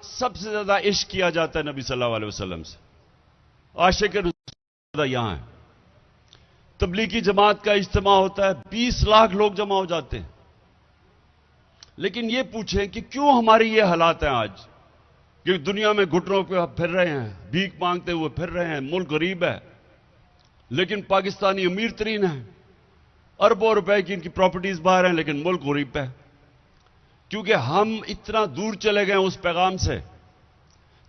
سب سے زیادہ عشق کیا جاتا ہے نبی صلی اللہ علیہ وسلم سے. عاشق رسول زیادہ یہاں ہے. تبلیغی جماعت کا اجتماع ہوتا ہے, 20 لاکھ لوگ جمع ہو جاتے ہیں. لیکن یہ پوچھیں کہ کیوں ہماری یہ حالات ہیں آج, کہ دنیا میں گھٹنوں پہ پھر رہے ہیں, بھیک مانگتے ہوئے پھر رہے ہیں, ملک غریب ہے, لیکن پاکستانی امیر ترین ہیں, اربوں روپے کی ان کی پراپرٹیز باہر ہیں, لیکن ملک غریب ہے. کیونکہ ہم اتنا دور چلے گئے اس پیغام سے,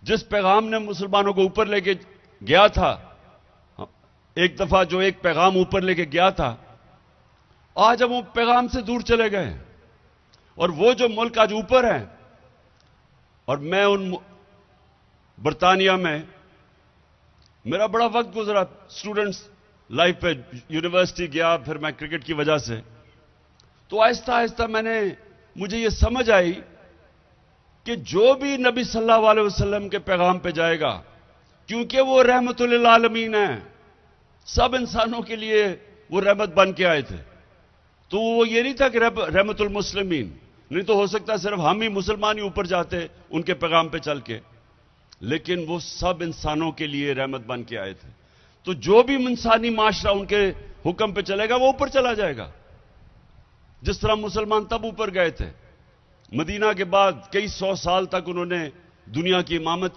جس پیغام نے مسلمانوں کو اوپر لے کے گیا تھا. ایک دفعہ جو ایک پیغام اوپر لے کے گیا تھا, آج ہم وہ پیغام سے دور چلے گئے. اور وہ جو ملک آج اوپر ہیں, اور میں ان برطانیہ میں میرا بڑا وقت گزرا اسٹوڈنٹس لائف پہ, یونیورسٹی گیا, پھر میں کرکٹ کی وجہ سے, تو آہستہ آہستہ مجھے یہ سمجھ آئی کہ جو بھی نبی صلی اللہ علیہ وسلم کے پیغام پہ جائے گا, کیونکہ وہ رحمت للعالمین ہیں, سب انسانوں کے لیے وہ رحمت بن کے آئے تھے, تو وہ یہ نہیں تھا کہ رحمت المسلمین, نہیں تو ہو سکتا صرف ہم ہی مسلمان ہی اوپر جاتے ان کے پیغام پہ چل کے, لیکن وہ سب انسانوں کے لیے رحمت بن کے آئے تھے. تو جو بھی انسانی معاشرہ ان کے حکم پہ چلے گا وہ اوپر چلا جائے گا. جس طرح مسلمان تب اوپر گئے تھے, مدینہ کے بعد کئی 100 سال تک انہوں نے دنیا کی امامت